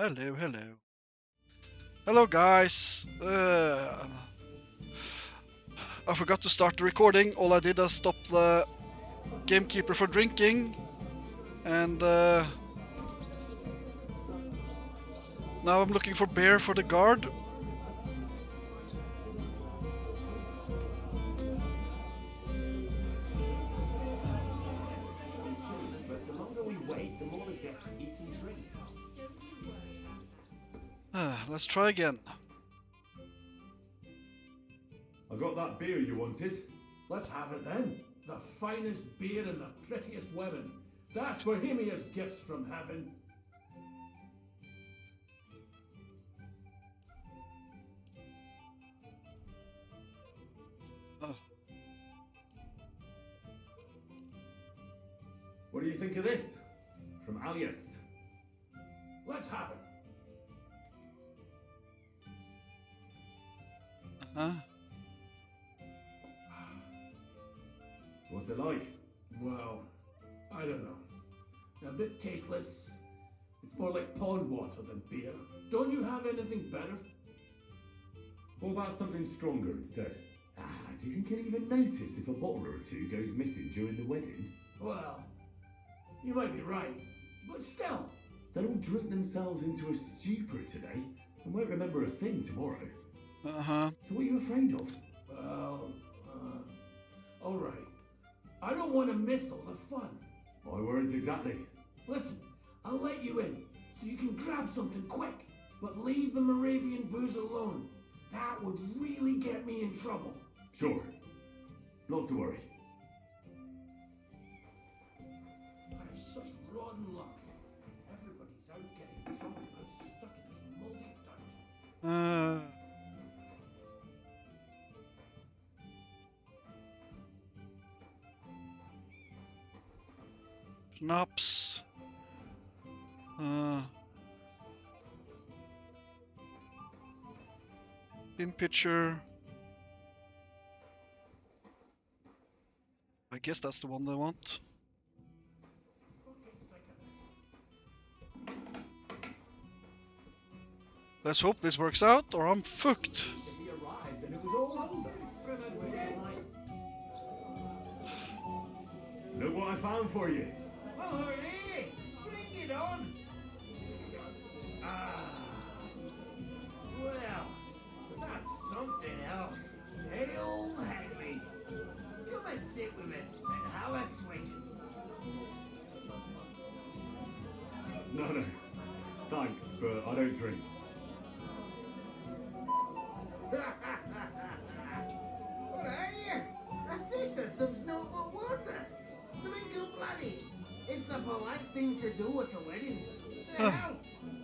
Hello, hello. Hello, guys. I forgot to start the recording. All I did was stop the gamekeeper for drinking. And now I'm looking for beer for the guard. But the longer we wait, the more the guests eat and drink. Let's try again. I got that beer you wanted. Let's have it then. The finest beer and the prettiest women. That's Bohemia's gifts from heaven. Oh, What do you think of this? From Aliest. Let's have it. uh-huh. What's it like? Well, I don't know. A bit tasteless. It's more like pond water than beer. Don't you have anything better? What about something stronger instead? Do you think he'll even notice if a bottle or two goes missing during the wedding? Well, you might be right. But still. They'll all drink themselves into a stupor today and won't remember a thing tomorrow. Uh-huh. So what are you afraid of? Well, all right. I don't want to miss all the fun. My words exactly. Listen, I'll let you in, so you can grab something quick. But leave the Moravian booze alone. That would really get me in trouble. Sure. Not to worry. I have such rotten luck. Everybody's out getting drunk and I'm stuck in this moldy dungeon. Schnapps. Pin pitcher. I guess that's the one they want. Let's hope this works out, or I'm fucked. He arrived and it was all over. Look what I found for you. Oh, hooray! Bring it on! Well, that's something else. Hail Henry! Come and sit with us and have a swig. No. Thanks, but I don't drink. What are you? A fish or some snow but water? Drink up, laddie. It's a polite thing to do at a wedding. To health,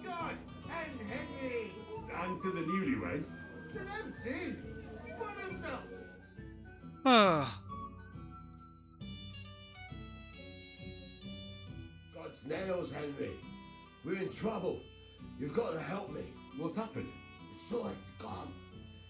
God, and Henry. And to the newlyweds. To them too. Bottoms up. Ah, God's nails, Henry. We're in trouble. You've got to help me. What's happened? The sword's gone.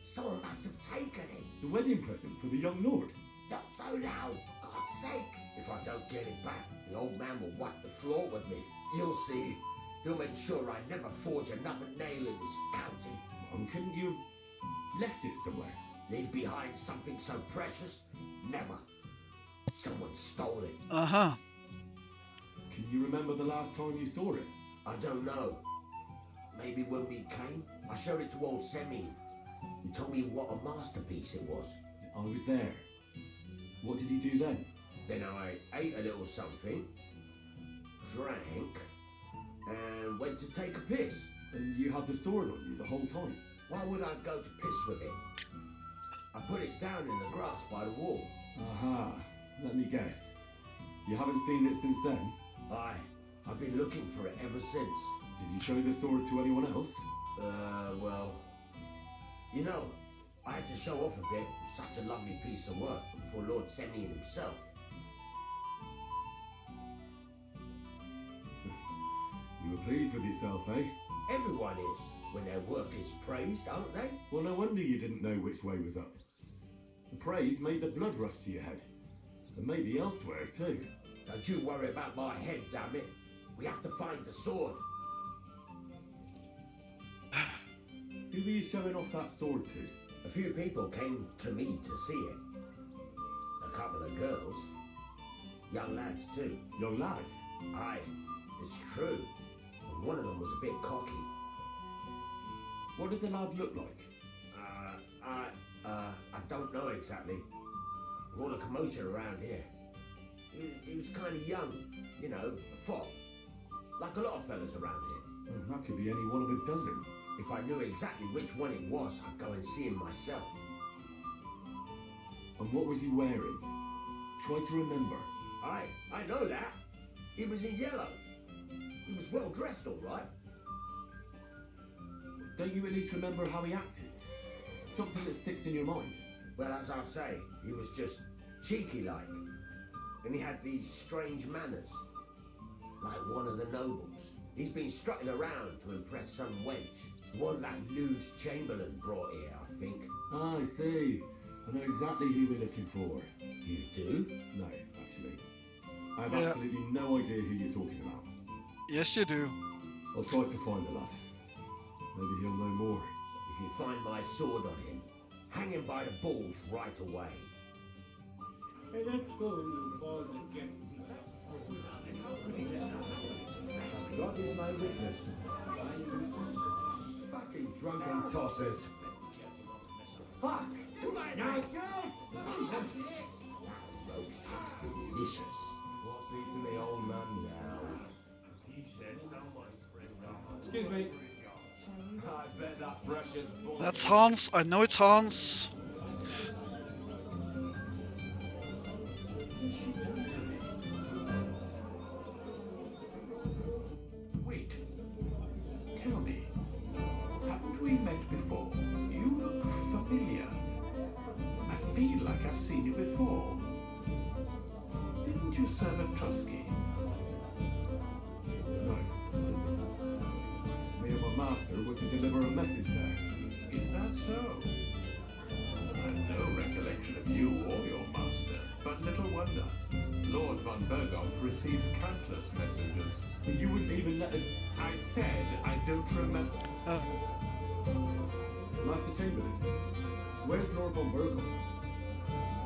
Someone must have taken it. The wedding present for the young lord. Not so loud, for God's sake. If I don't get it back, the old man will wipe the floor with me. You'll see. He'll make sure I never forge another nail in this county. Couldn't you have left it somewhere? Leave behind something so precious? Never. Someone stole it. uh-huh. Can you remember the last time you saw it? I don't know. Maybe when we came, I showed it to old Semyon. He told me what a masterpiece it was. I was there. What did he do then? Then I ate a little something, drank, and went to take a piss. And you had the sword on you the whole time? Why would I go to piss with it? I put it down in the grass by the wall. Aha. Let me guess. You haven't seen it since then? I've been looking for it ever since. Did you show the sword to anyone else? Well, you know, I had to show off a bit. Such a lovely piece of work for Lord Semyon himself. You were pleased with yourself, eh? Everyone is, when their work is praised, aren't they? Well, no wonder you didn't know which way was up. The praise made the blood rush to your head. And maybe elsewhere, too. Don't you worry about my head, damn it. We have to find the sword. Who were you showing off that sword to? A few people came to me to see it. A couple of girls. Young lads too. Young lads? Aye, it's true. And one of them was a bit cocky. What did the lad look like? I don't know exactly. All the commotion around here. He was kind of young, you know, a fop. Like a lot of fellas around here. Well, that could be any one of a dozen. If I knew exactly which one it was, I'd go and see him myself. And what was he wearing? Try to remember. I know that. He was in yellow. He was well dressed, all right. Don't you at least remember how he acted? Something that sticks in your mind. Well, as I say, he was just cheeky-like. And he had these strange manners. Like one of the nobles. He's been strutting around to impress some wench. One that lewd Chamberlain brought here, I think. Ah, I see. I know exactly who we're looking for. You do? No, actually. I have absolutely no idea who you're talking about. Yes, you do. I'll try to find the lad. Maybe he'll know more. If you find my sword on him, hang him by the balls right away. God is my witness. Fucking drunken tossers. Fuck! Now, girls! Roast looks delicious. What's eating the old man now? He said someone's bring on. Excuse me. I bet that precious boy. That's Hans. I know it's Hans. Wait. Tell me. Haven't we met before? You look familiar. I feel like I've seen you before. Didn't you serve at Trusky? No, I didn't. Me and my master were to deliver a message there. Is that so? I've no recollection of you or your master, but little wonder. Lord von Berghoff receives countless messengers. But you wouldn't even let us... I said I don't remember. Master Chamberlain, where's Lord von Berghoff?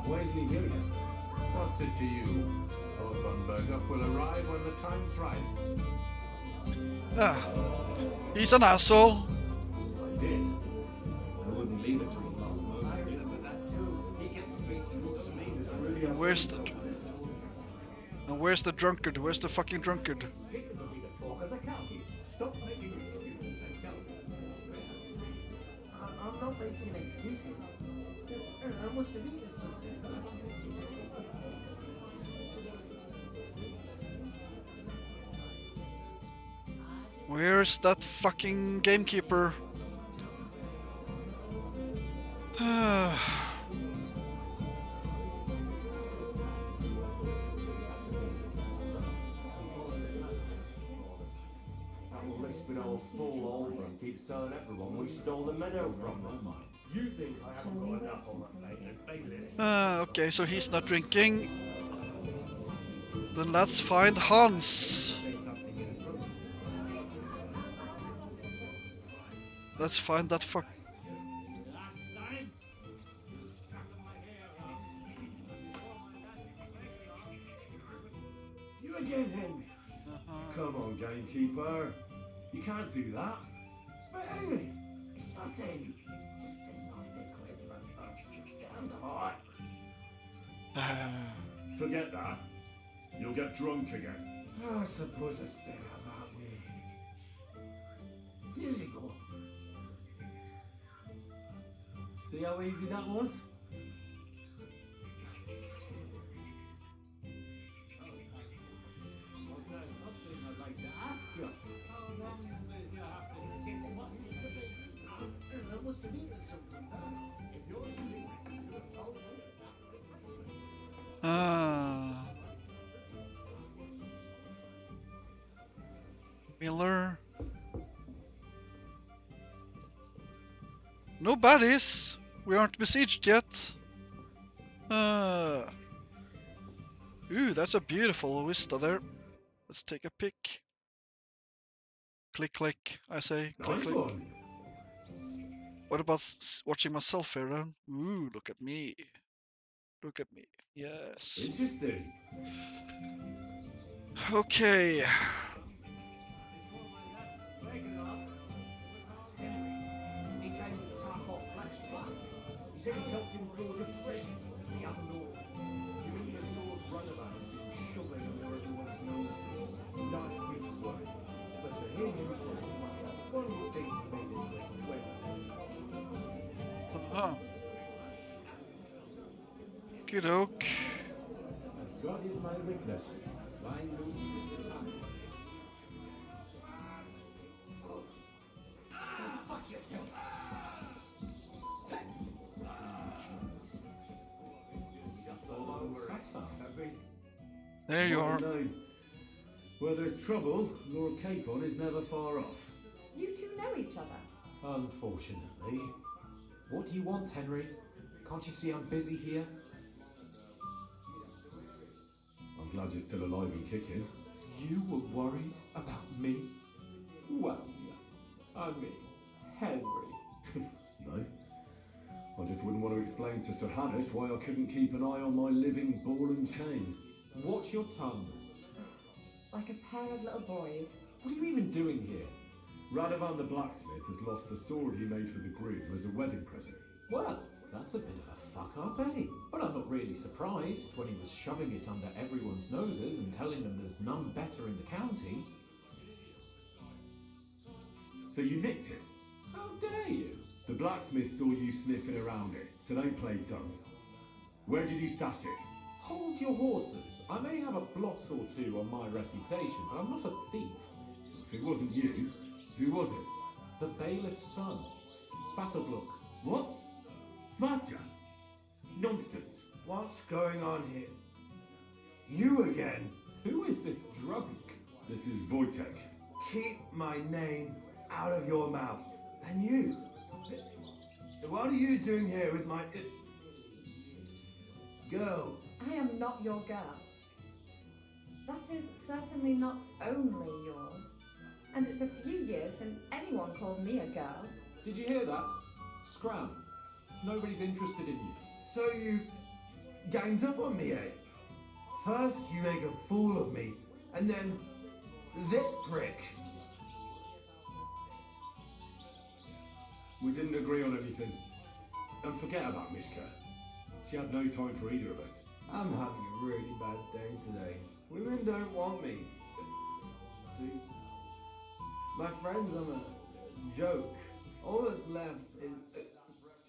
Why isn't he here yet? What's it to you? Lord von Berghoff will arrive when the time's right. He's an asshole. I did. I wouldn't leave it to him last moment. I remember that too. He kept screeching books to me. And where's the drunkard? Where's the fucking drunkard? Sick of being the talk of the county. Stop making excuses and tell me. I'm not making excuses. I must have eaten something. Where's that fucking gamekeeper? That lisping old fool Oldham keeps telling everyone we stole the meadow from them. You think I haven't got enough on my plate as bailiff? Okay, so he's not drinking. Then let's find Hans. Say something inappropriate. Let's find that fuck. You again, Henry. Come on, gamekeeper. You can't do that. But Henry, it's nothing. Just enough to cleanse my throat. It's damned hot. Forget that. You'll get drunk again. I suppose it's better that way. Here you go. See how easy that was? I must have eaten something. If you're eating, you have told me. Miller. No baddies. We aren't besieged yet. Ooh, that's a beautiful vista there. Let's take a pic. Click, click. I say, click, Nice click. one. What about watching myself here then? Ooh, look at me. Look at me. Yes. Interesting. Okay. He came with the top off Black Spot. He said he helped him forge a present for the unknown. You mean a sword runabout has been shoving under everyone's noses? That's his word. But to hear him talk, one would think he made it listen Wednesday. Uh-huh. Good oak. God is my witness. Lying loose is the time. There you are. Where there's trouble, Lord Capon is never far off. You two know each other? Unfortunately. What do you want, Henry? Can't you see I'm busy here? I'm glad you're still alive and kicking. You were worried about me? Well, I mean, Henry. No. I just wouldn't want to explain to Sir Hannes why I couldn't keep an eye on my living ball and chain. Watch your tongue. Like a pair of little boys. What are you even doing here? Radovan the blacksmith has lost the sword he made for the groom as a wedding present. Well, that's a bit of a fuck-up, eh? But I'm not really surprised when he was shoving it under everyone's noses and telling them there's none better in the county. So you nicked it? How dare you? The blacksmith saw you sniffing around it, so they played dumb. Where did you stash it? Hold your horses. I may have a blot or two on my reputation, but I'm not a thief. If it wasn't you, who was it? The bailiff's son, Svatobluk. What? Svatja? Nonsense. What's going on here? You again? Who is this drunk? This is Wojtek. Keep my name out of your mouth. And you? What are you doing here with my... girl? I am not your girl. That is certainly not only yours. And it's a few years since anyone called me a girl. Did you hear that? Scram. Nobody's interested in you. So you've ganged up on me, eh? First you make a fool of me, and then this prick. We didn't agree on anything. And forget about Mishka. She had no time for either of us. I'm having a really bad day today. Women don't want me. My friends are a joke. All that's left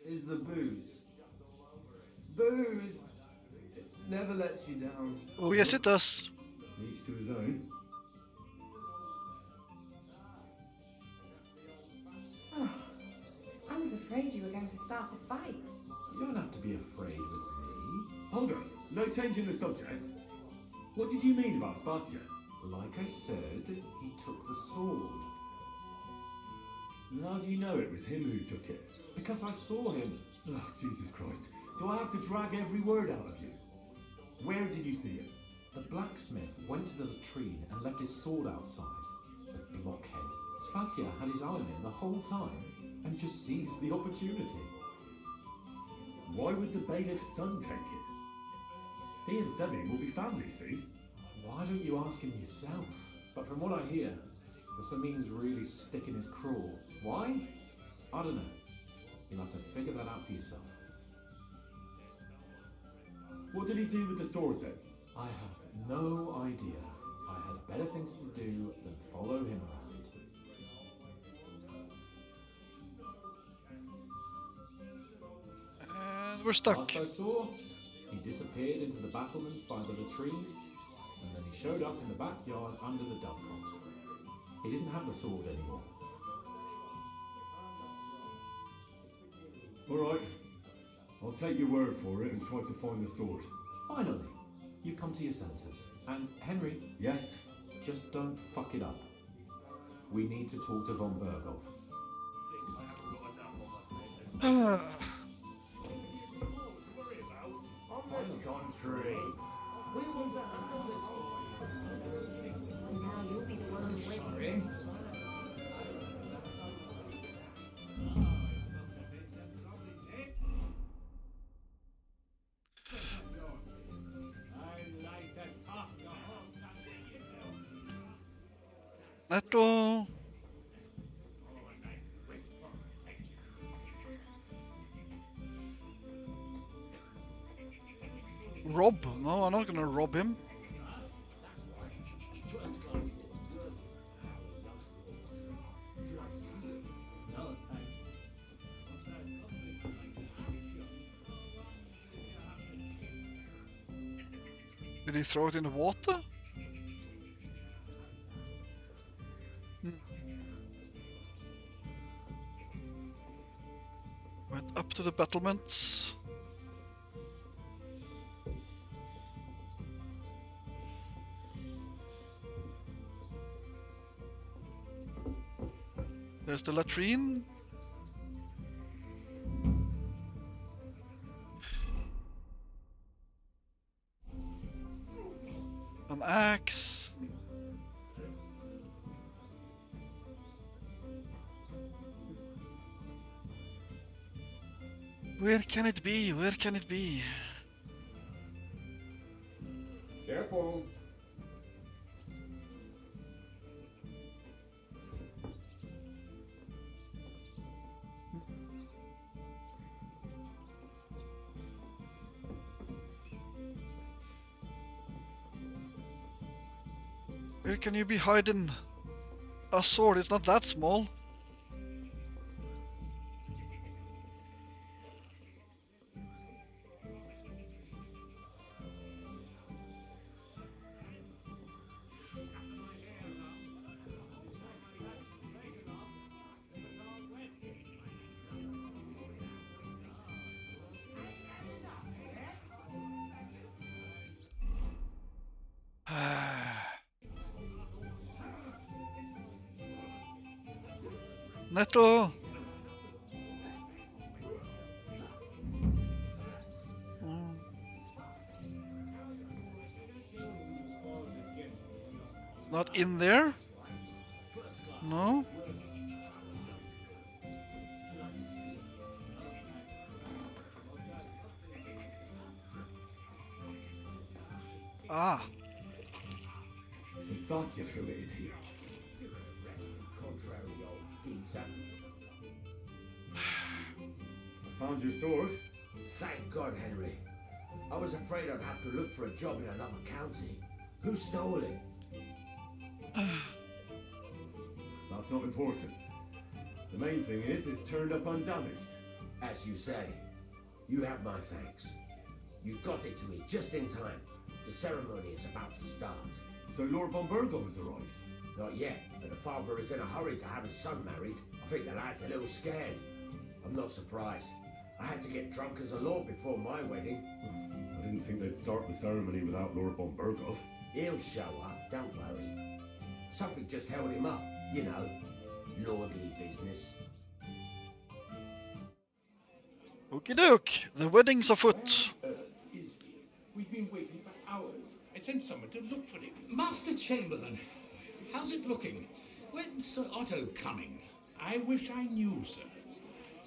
is the booze. Booze never lets you down. Oh, yes, it does. Each to his own. Oh, I was afraid you were going to start a fight. You don't have to be afraid with me. Hold on. No change in the subject. What did you mean about Svatja? Like I said, he took the sword. And how do you know it was him who took it? Because I saw him. Oh, Jesus Christ. Do I have to drag every word out of you? Where did you see it? The blacksmith went to the latrine and left his sword outside. The blockhead. Svatja had his eye on him the whole time and just seized the opportunity. Why would the bailiff's son take it? He and Semi will be family soon. Why don't you ask him yourself? But from what I hear, the Samin's really sticking his craw. Why? I don't know. You'll have to figure that out for yourself. What did he do with the sword then? I have no idea. I had better things to do than follow him around. And we're stuck. Last I saw, he disappeared into the battlements by the latrine, and then he showed up in the backyard under the dovecot. He didn't have the sword anymore. Alright. I'll take your word for it and try to find the sword. Finally, you've come to your senses. And Henry, Yes? just don't fuck it up. We need to talk to von Berghoff. On the contrary, we want to handle this. Now you'll be the one to win. Sorry. Nettle. Rob? No, I'm not gonna rob him. Did he throw it in the water? Went up to the battlements. There's the latrine. An axe. Where can it be? Where can it be? Careful. Where can you be hiding a sword? It's not that small. Nettle! Not in there? No? Ah. So it's thought you threw it in here. Contrary old geezer. I found your sword. Thank God, Henry. I was afraid I'd have to look for a job in another county. Who stole it? That's not important. The main thing is it's turned up undamaged. As you say, you have my thanks. You got it to me just in time. The ceremony is about to start. So Lord von Burgov has arrived? Not yet, but the father is in a hurry to have his son married. I think the lad's a little scared. I'm not surprised. I had to get drunk as a lord before my wedding. I didn't think they'd start the ceremony without Lord von Burgov. He'll show up, don't worry. Something just held him up, you know. Lordly business. Okie doke, the wedding's afoot. We've been waiting for hours. I sent someone to look for him. Master Chamberlain, how's it looking? When's Sir Otto coming? I wish I knew, sir.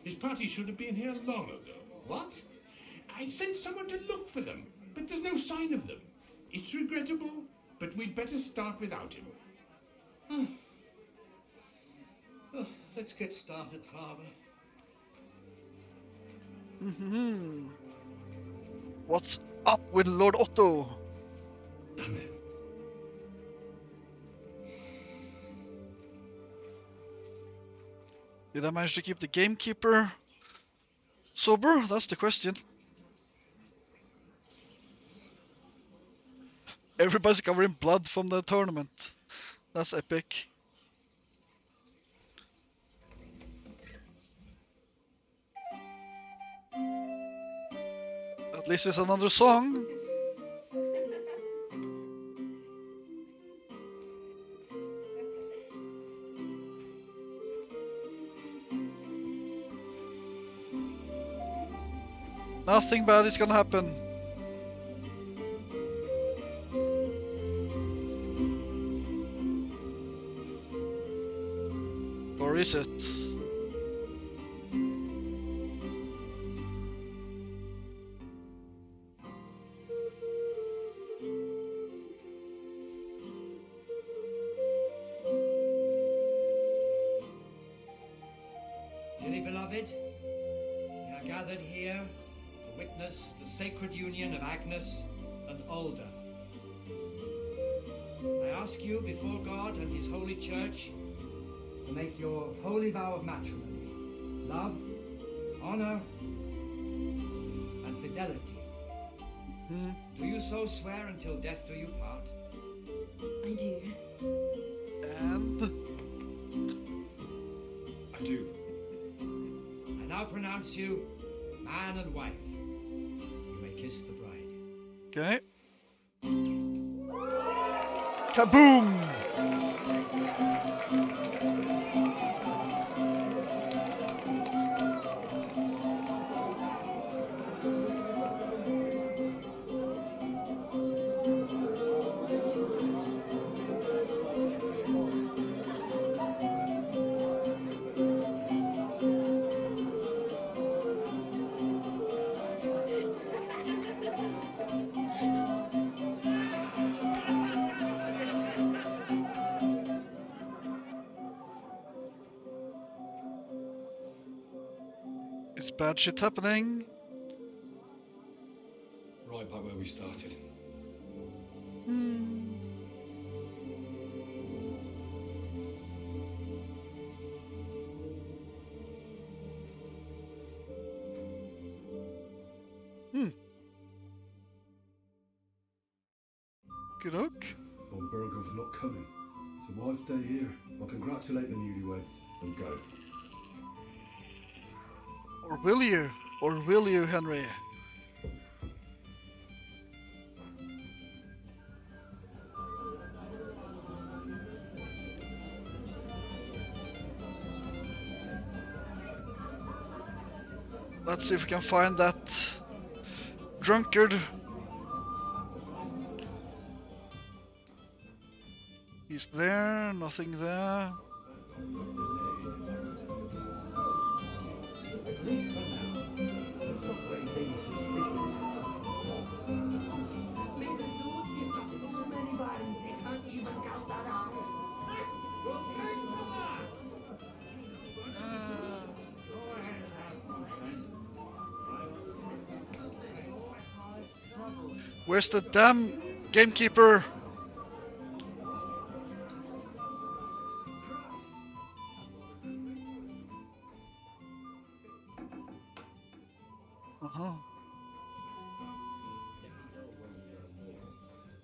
His party should have been here long ago. What? I sent someone to look for them, but there's no sign of them. It's regrettable, but we'd better start without him. Let's get started, Father. What's up with Lord Otto? Amen. Did I manage to keep the gamekeeper sober? That's the question. Everybody's covered in blood from the tournament. That's epic. At least it's another song. Nothing bad is gonna happen. Or is it? gathered here to witness the sacred union of Agnes and Alda. I ask you before God and His holy church to make your holy vow of matrimony, love, honor, and fidelity. Do you so swear until death do you part? I do. And I do. I now pronounce you man and wife. You may kiss the bride. okay. Kaboom! It's bad shit happening. Right back where we started. Good oak. Von Burgo's not coming, so why stay here? I'll congratulate the newlyweds and go. Or will you? Or will you, Henry? Let's see if we can find that drunkard. He's there, nothing there. Where's the damn gamekeeper?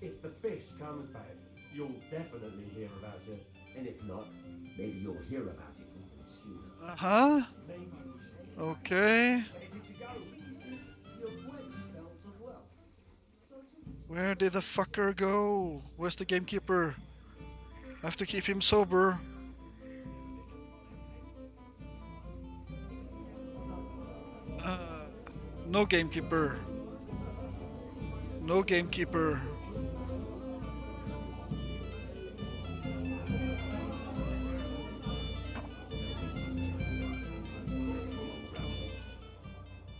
If the fish comes back, you'll definitely hear about it. And if not, maybe you'll hear about it sooner. Uh-huh. Okay. Where did the fucker go? Where's the gamekeeper? I have to keep him sober. No gamekeeper. No gamekeeper.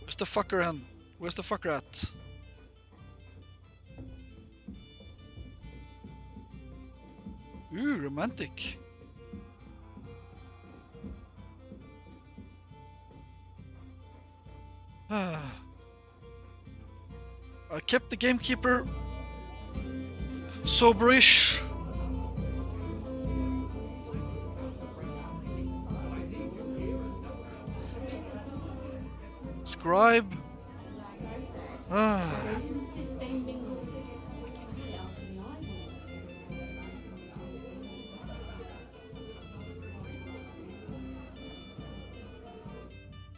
Where's the fucker at? Where's the fucker at? Ooh, romantic. I kept the gamekeeper soberish. Scribe.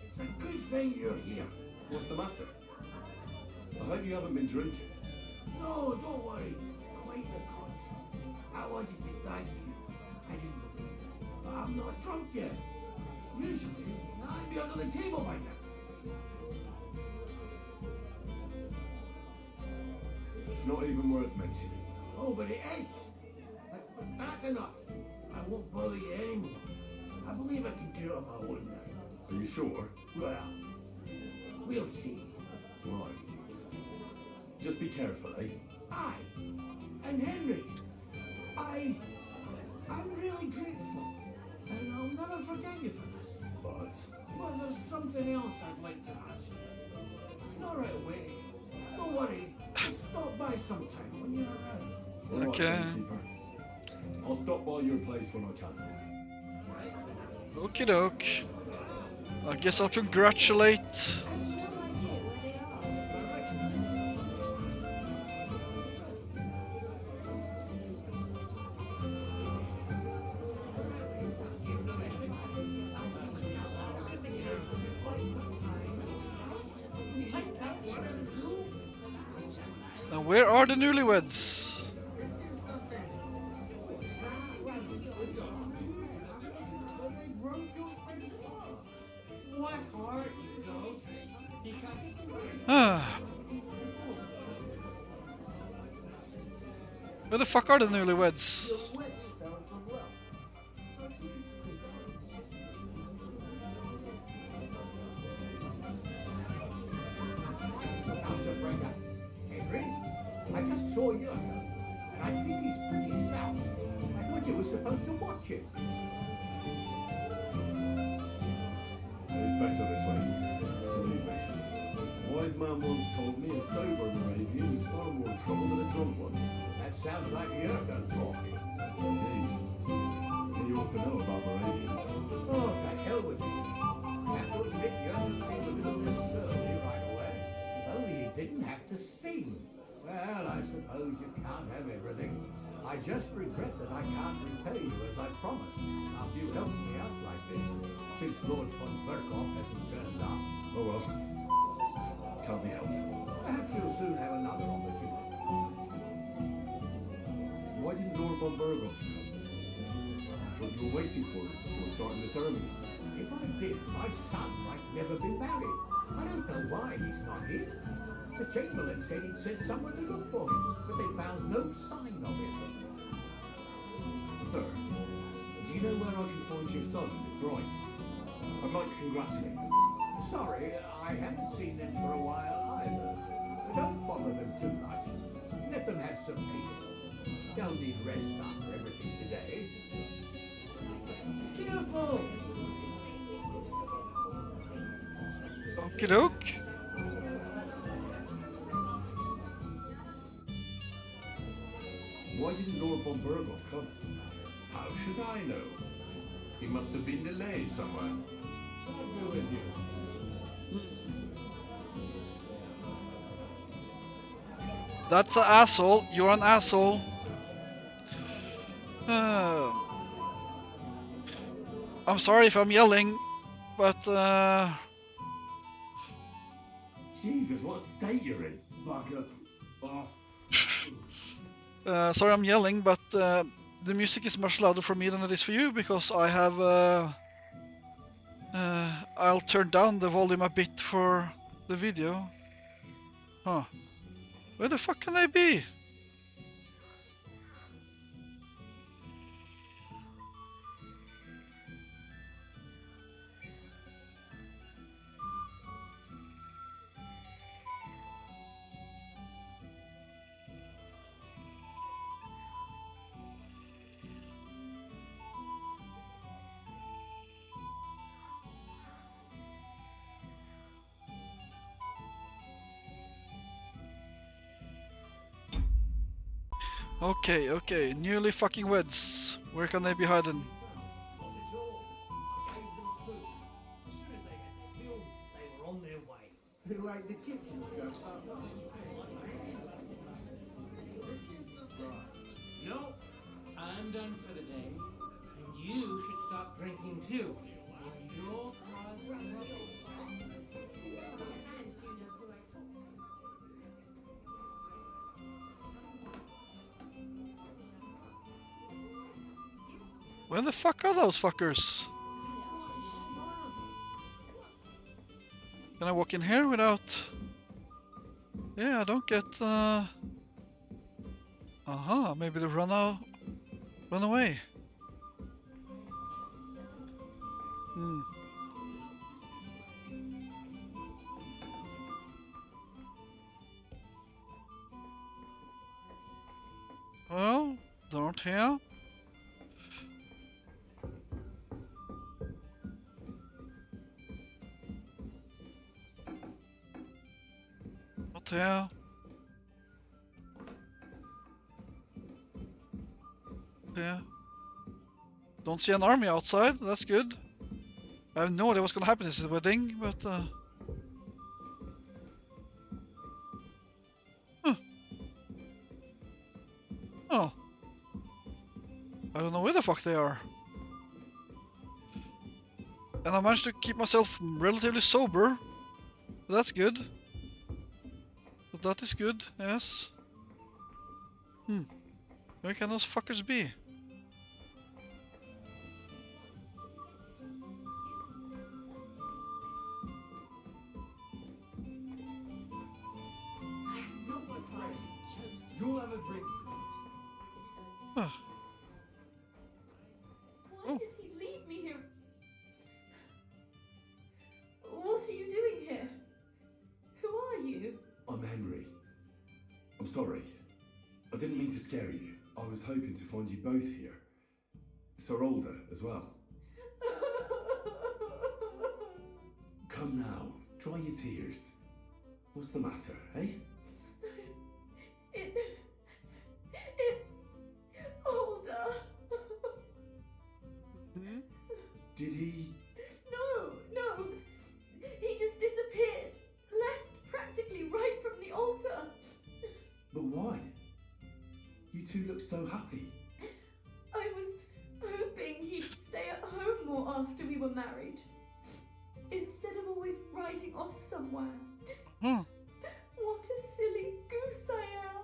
It's a good thing you're here. What's the matter? I hope you haven't been drinking. No, don't worry. Quite the contrary. I wanted to thank you. I didn't believe it. But I'm not drunk yet. Usually, I'd be under the table by now. It's not even worth mentioning. Oh, but it is. But that's enough. I won't bother you anymore. I believe I can do it on my own now. Are you sure? Well, we'll see. Right. Just be careful, eh? Aye. And Henry, I'm really grateful. And I'll never forget you for this. Bye. bollocks. Well, there's something else I'd like to ask you. Not right away. Don't worry. Just stop by sometime when you're around. All right, Okay. gamekeeper. I'll stop by your place when I can. Okie doke. I guess I'll congratulate. And where are the newlyweds? What heart, you goat? Ah. Where the fuck are the newlyweds? Henry, I just saw Jurko, and I think he's pretty soused. I thought you were supposed to watch him. It's better this way. Believe me. A wise man once told me a sober Moravian is far more trouble than a drunk one. That sounds like Jurko talking. Indeed. You ought to know about Moravians. Oh, to hell with you. I have to admit Jurko seemed a little bit surly right away. If only he didn't have to sing. Well, I suppose you can't have everything. I just regret that I can't repay you as I promised after you helped me out like this. Since Lord von Berkhoff hasn't turned up. Oh well. Can't be helped. Perhaps you'll soon have another opportunity. Why didn't Lord von Burgos come? That's what you were waiting for before starting the ceremony. If I did, my son might never be married. I don't know why he's not here. The Chamberlain said he'd sent someone to look for him, but they found no sign of him. Sir, do you know where I can find your son and his bride? I'd like to congratulate them. Sorry, I haven't seen them for a while either. Don't bother them too much. Let them have some peace. They'll need rest after everything today. Beautiful! Okie doke. Why didn't Lord von Burgos come? How should I know? He must have been delayed somewhere. I'll go with you. That's an asshole. You're an asshole. I'm sorry if I'm yelling, but Jesus, what state you're in? Bugger off. sorry I'm yelling, but the music is much louder for me than it is for you because I have I'll turn down the volume a bit for the video. Huh. Where the fuck can they be? Okay, newly fucking weds. Where can they be hiding? Like the kitchen stuff. No, I'm done for the day. And you should stop drinking too. Your Where the fuck are those fuckers? Can I walk in here without... Yeah, I don't get... Aha, maybe they run away. Hmm. Well, don't here. out, yeah. Yeah. Don't see an army outside, that's good. I have no idea what's gonna happen at this wedding, but huh. Oh. I don't know where the fuck they are. And I managed to keep myself relatively sober. That's good. But that is good, yes. Where can those fuckers be? You'll have a drink. Huh. Why did he leave me here? What are you doing here? Who are you? I'm Henry. I'm sorry. I didn't mean to scare you. I was hoping to find you both here. Sir Alder as well. Come now, dry your tears. What's the matter, eh? It's Alder. Did he... No. He just disappeared. Left practically right from the altar. But why? You two look so happy. I was hoping he'd stay at home more after we were married. Instead of always riding off somewhere. What a silly goose I am.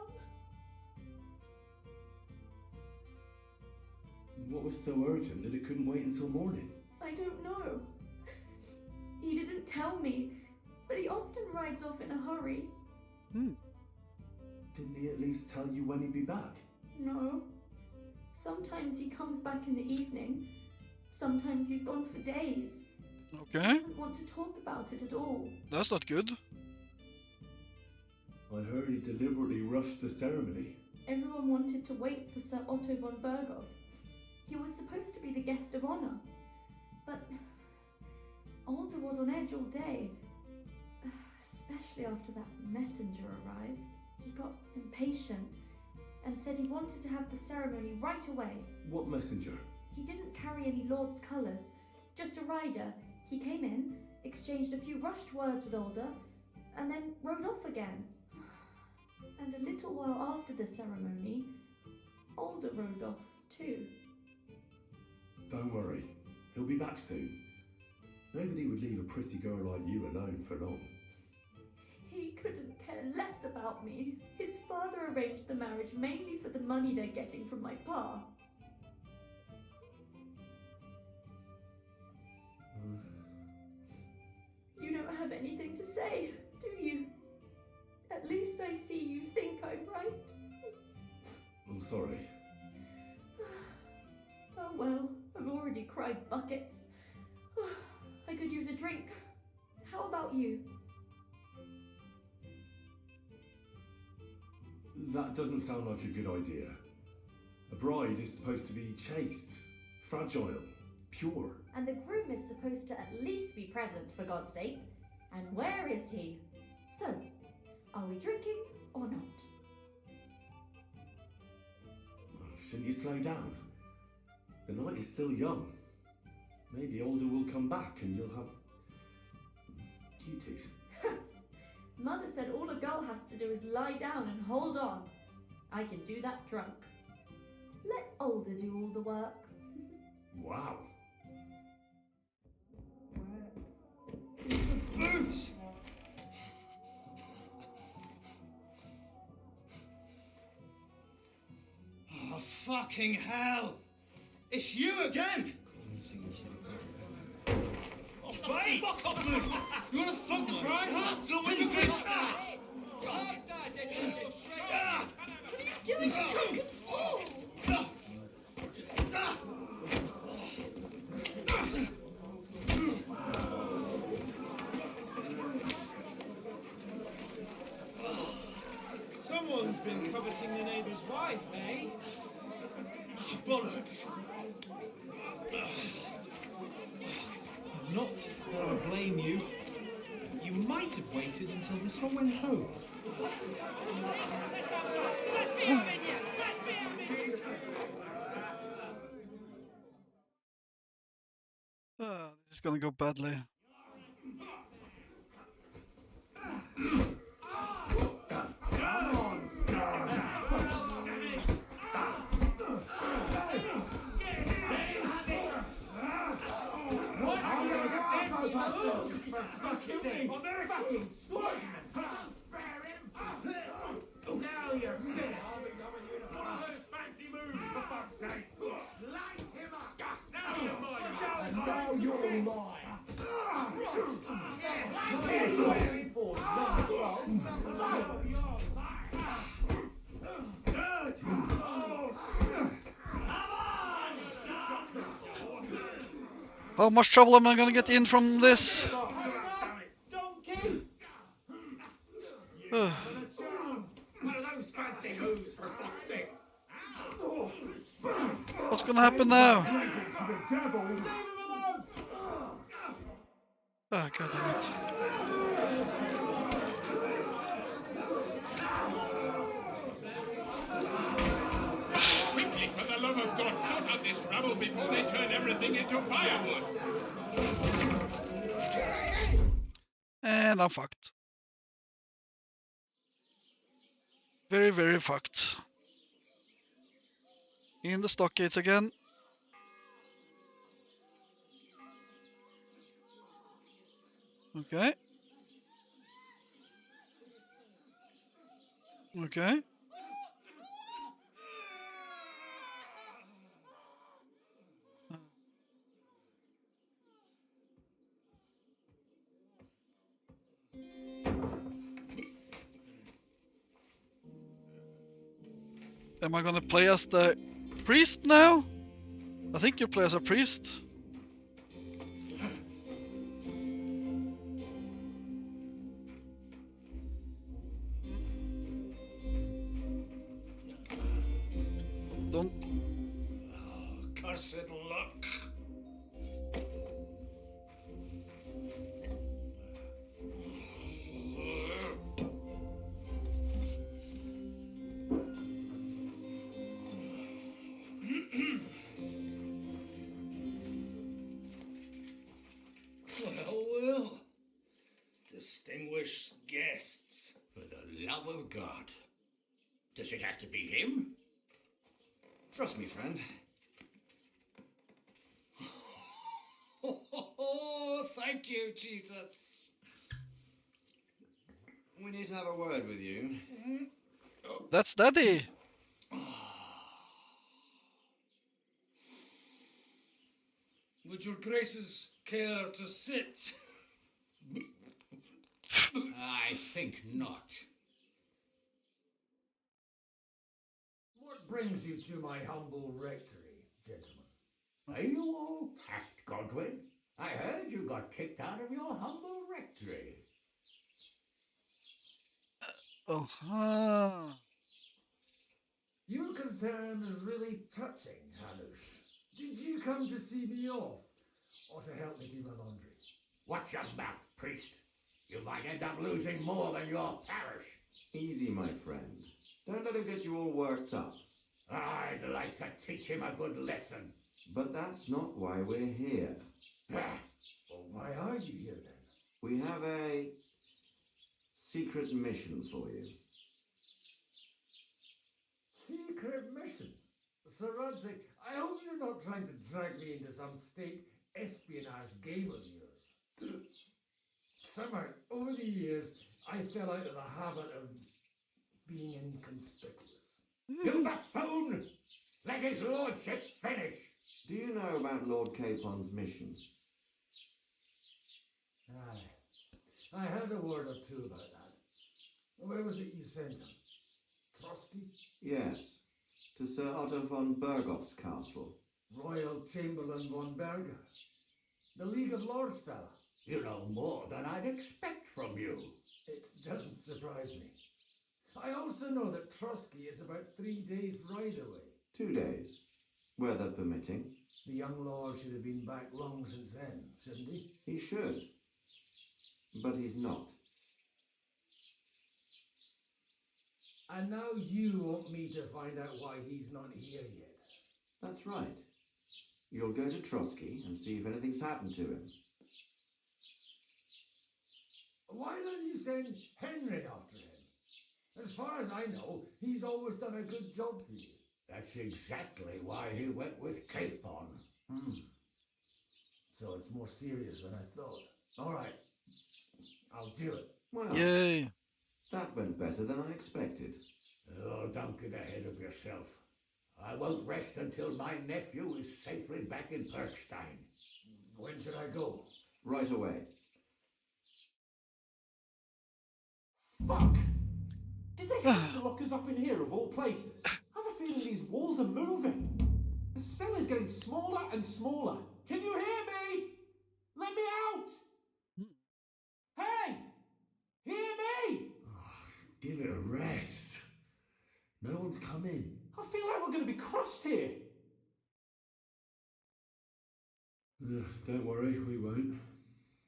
What was so urgent that it couldn't wait until morning? I don't know. He didn't tell me, but he often rides off in a hurry. Didn't he at least tell you when he'd be back? No. Sometimes he comes back in the evening. Sometimes he's gone for days. Okay. He doesn't want to talk about it at all. That's not good. I heard he deliberately rushed the ceremony. Everyone wanted to wait for Sir Otto von Berghoff. He was supposed to be the guest of honor. But Alder was on edge all day. Especially after that messenger arrived. He got impatient and said he wanted to have the ceremony right away. What messenger? He didn't carry any lord's colours, just a rider. He came in, exchanged a few rushed words with Alder, and then rode off again. And a little while after the ceremony, Alder rode off too. Don't worry, he'll be back soon. Nobody would leave a pretty girl like you alone for long. He couldn't care less about me. His father arranged the marriage mainly for the money they're getting from my pa. You don't have anything to say, do you? At least I see you think I'm right. I'm sorry. Oh well, I've already cried buckets. I could use a drink. How about you? That doesn't sound like a good idea. A bride is supposed to be chaste, fragile, pure. And the groom is supposed to at least be present, for God's sake. And where is he? So, are we drinking or not? Shouldn't you slow down? The night is still young. Maybe Alder will come back and you'll have duties. Mother said all a girl has to do is lie down and hold on. I can do that drunk. Let Alder do all the work. Wow. Where is the booze? Oh, fucking hell! It's you again! Oh, Faye! Fuck off, Luke! You wanna fuck the bride, huh? So when you get... What are you doing, you drunken fool? Someone's been coveting the neighbour's wife, eh? Bollocks! I'm not gonna blame you. You you might have waited until this one went home. This is gonna go badly. Fucking swordsman! Now you're finished! One of those fancy moves, for fuck's sake! Slice him up! Now you're mine! And now you're mine! How much trouble am I gonna get in from this? One of those fancy moves, for fuck's sake! What's gonna happen now? Oh, God damn it. Quickly, for the love of God, sort out this rubble before they turn everything into firewood. And I'm fucked. Very, very fucked. In the stockades again. Okay. Okay. Am I gonna play as the priest now? I think you play as a priest. Don't. Oh, cursed luck. Well, distinguished guests, for the love of God. Does it have to be him? Trust me, friend. Oh, thank you, Jesus. We need to have a word with you. That's Daddy. Would your graces care to sit? I think not. What brings you to my humble rectory, gentlemen? Are you all packed, Godwin? I heard you got kicked out of your humble rectory. Oh, Your concern is really touching, Hanush. Did you come to see me off, or to help me do my laundry? Watch your mouth, priest. You might end up losing more than your parish. Easy, my friend. Don't let him get you all worked up. I'd like to teach him a good lesson. But that's not why we're here. Well, why are you here then? We have a secret mission for you. Secret mission? Sir Rodzik, I hope you're not trying to drag me into some state espionage game of yours. Somehow, over the years, I fell out of the habit of being inconspicuous. You buffoon! Let his lordship finish! Do you know about Lord Capon's mission? Aye. I heard a word or two about that. Where was it you sent him? Trotsky? Yes, to Sir Otto von Bergoff's castle. Royal Chamberlain von Berger? The League of Lords fella? You know more than I'd expect from you. It doesn't surprise me. I also know that Trotsky is about 3 days' ride away. 2 days, weather permitting. The young lord should have been back long since then, shouldn't he? He should. But he's not. And now you want me to find out why he's not here yet? That's right. You'll go to Trotsky and see if anything's happened to him. Why don't you send Henry after him? As far as I know, he's always done a good job for you. That's exactly why he went with Capon. So it's more serious than I thought. All right, I'll do it. Well, Yay. that went better than I expected. Oh, don't get ahead of yourself. I won't rest until my nephew is safely back in Perkstein. When should I go? Right away. Fuck! Did they have to lock us up in here of all places? I have a feeling these walls are moving. The cell is getting smaller and smaller. Can you hear me? Let me out! Hey! Hear me! Give it a rest. No one's come in. I feel like we're going to be crushed here. Don't worry, we won't.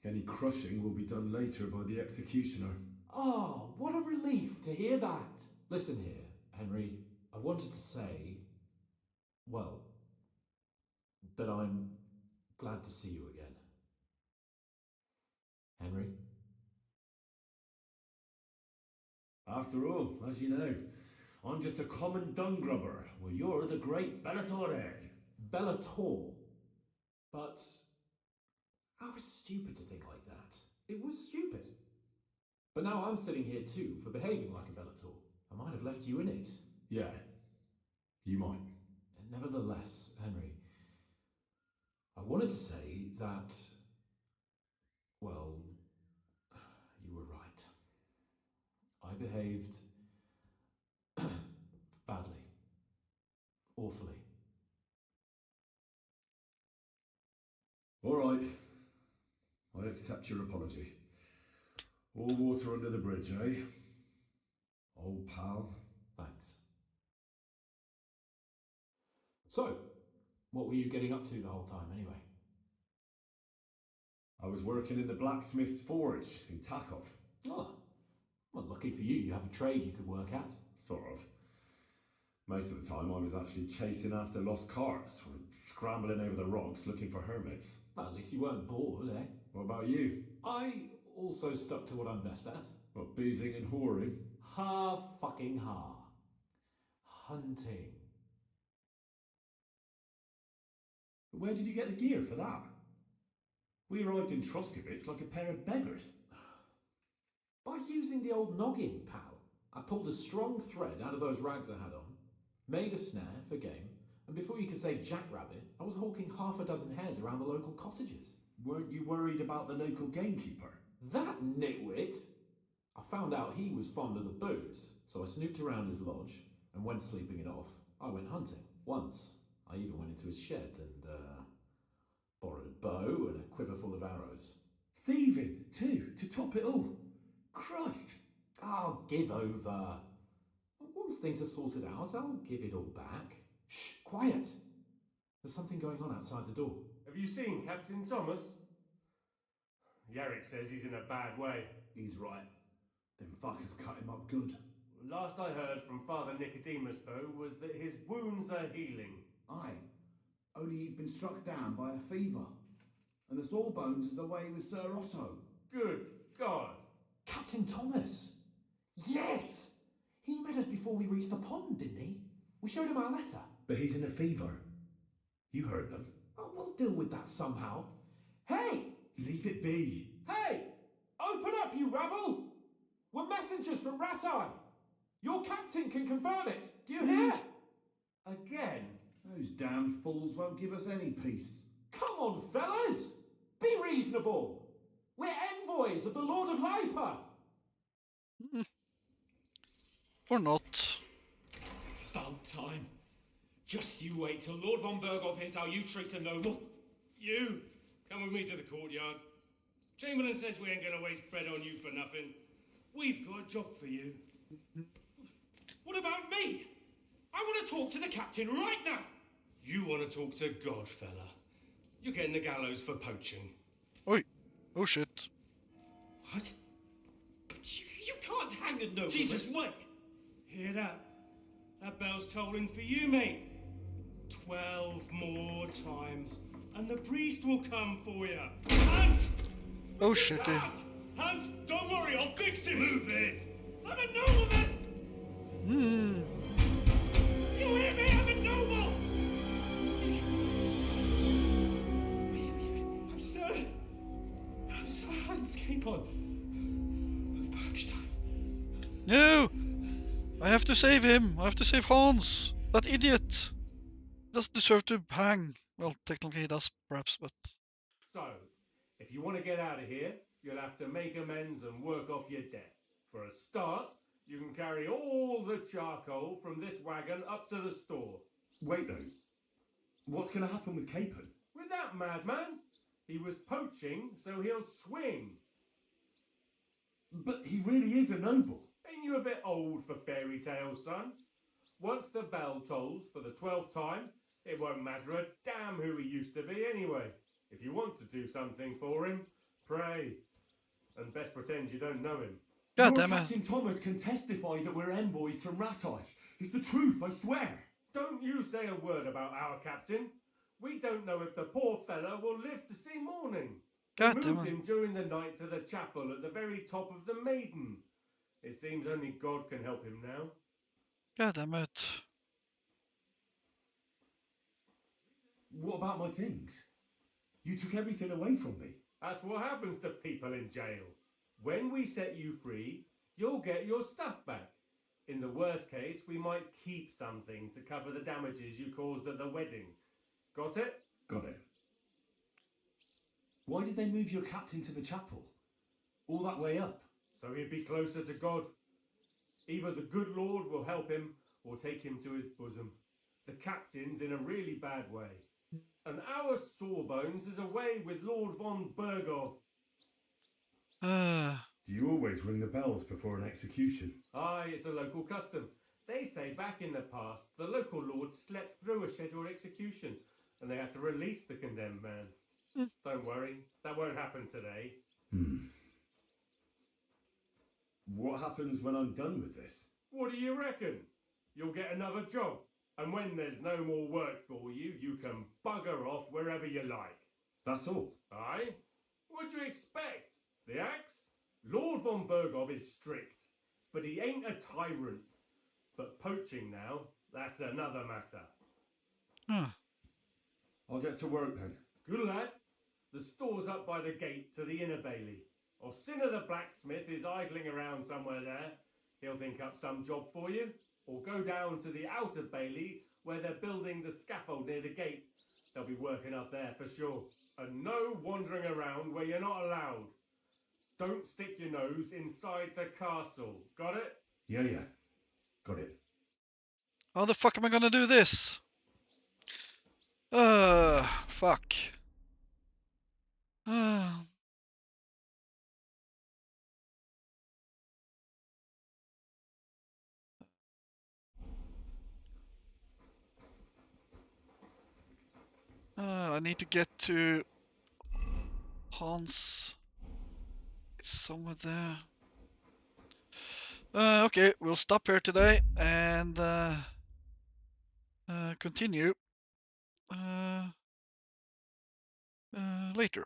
Any crushing will be done later by the executioner. Oh, what a relief to hear that. Listen here, Henry. I wanted to say, well, that I'm glad to see you again. Henry? After all, as you know, I'm just a common dung grubber, while you're the great Bellatore. Bellator? But I was stupid to think like that. It was stupid. But now I'm sitting here too for behaving like a Bellator. I might have left you in it. Yeah, you might. And nevertheless, Henry, I wanted to say that, well, you were right. I behaved badly. Awfully. All right. I accept your apology. All water under the bridge, eh? Old pal. Thanks. So, what were you getting up to the whole time anyway? I was working in the blacksmith's forge in Takov. Oh, well, lucky for you, you have a trade you could work at. Sort of. Most of the time I was actually chasing after lost carts, or scrambling over the rocks looking for hermits. Well, at least you weren't bored, eh? What about you? I also stuck to what I'm best at. What, boozing and whoring? Fucking hunting. Where did you get the gear for that? We arrived in Troskowitz like a pair of beggars. By using the old noggin, pal. I pulled a strong thread out of those rags I had on, made a snare for game, and before you could say jackrabbit, I was hawking half a dozen hares around the local cottages. Weren't you worried about the local gamekeeper? That nitwit! I found out he was fond of the booze, so I snooped around his lodge, and when sleeping it off, I went hunting. Once, I even went into his shed and, borrowed a bow and a quiver full of arrows. Thieving, too, to top it all. Christ! Oh, give over. Once things are sorted out, I'll give it all back. Shh, quiet! There's something going on outside the door. Have you seen Captain Thomas? Yarrick says he's in a bad way. He's right. Them fuckers cut him up good. Last I heard from Father Nicodemus, though, was that his wounds are healing. Aye. Only he's been struck down by a fever. And the Sawbones is away with Sir Otto. Good God. Captain Thomas! Yes! He met us before we reached the pond, didn't he? We showed him our letter. But he's in a fever. You heard them. Oh, we'll deal with that somehow. Hey! Leave it be. Hey! Open up, you rabble! We're messengers from Rat-Eye. Your captain can confirm it. Do you hear? Again? Those damn fools won't give us any peace. Come on, fellas! Be reasonable. We're envoys of the Lord of Lipa. Or not. About time. Just you wait till Lord von Berghoff hears how you treat a noble. You, come with me to the courtyard. Chamberlain says we ain't gonna waste bread on you for nothing. We've got a job for you. What about me? I want to talk to the captain right now. You want to talk to God, fella. You're getting the gallows for poaching. Oi. Oh shit. What? But you can't hang a nobleman. Jesus, wait! Hear that? That bell's tolling for you, mate. 12 more times, and the priest will come for you. Hans! Oh shit, dude. Hans, don't worry, I'll fix it! Move it! I'm a nobleman! You hear me? I'm a noble! I'm Sir Hans Capon of Bergstein. No! I have to save him. I have to save Hans. That idiot. Doesn't deserve to hang. Well, technically he does, perhaps, but... So, if you want to get out of here, you'll have to make amends and work off your debt. For a start, you can carry all the charcoal from this wagon up to the store. Wait though, what's going to happen with Capon? With that madman, he was poaching, so he'll swing. But he really is a noble. Ain't you a bit old for fairy tales, son? Once the bell tolls for the 12th time, it won't matter a damn who he used to be anyway. If you want to do something for him, pray. And best pretend you don't know him. God damn it. Captain Thomas can testify that we're envoys from Ratai. It's the truth, I swear. Don't you say a word about our captain. We don't know if the poor fellow will live to see morning. God We damn moved it. him during the night to the chapel at the very top of the Maiden. It seems only God can help him now. God damn it. What about my things? You took everything away from me. That's what happens to people in jail. When we set you free, you'll get your stuff back. In the worst case, we might keep something to cover the damages you caused at the wedding. Got it? Got it. Why did they move your captain to the chapel? All that way up? So he'd be closer to God. Either the good Lord will help him or take him to his bosom. The captain's in a really bad way. And our Sawbones is away with Lord von Bergov. Do you always ring the bells before an execution? Aye, it's a local custom. They say back in the past, the local lords slept through a scheduled execution and they had to release the condemned man. Don't worry, that won't happen today. What happens when I'm done with this? What do you reckon? You'll get another job. And when there's no more work for you, you can bugger off wherever you like. That's all? Aye? What do you expect? The axe? Lord von Bergov is strict, but he ain't a tyrant. But poaching now, that's another matter. I'll get to work then. Good lad. The store's up by the gate to the inner bailey. Orsina the blacksmith is idling around somewhere there. He'll think up some job for you. Or go down to the outer bailey where they're building the scaffold near the gate. They'll be working up there for sure. And no wandering around where you're not allowed. Don't stick your nose inside the castle. Got it? Yeah. Got it. How the fuck am I gonna do this? Fuck. I need to get to Hans. It's somewhere there. Okay, we'll stop here today and continue later.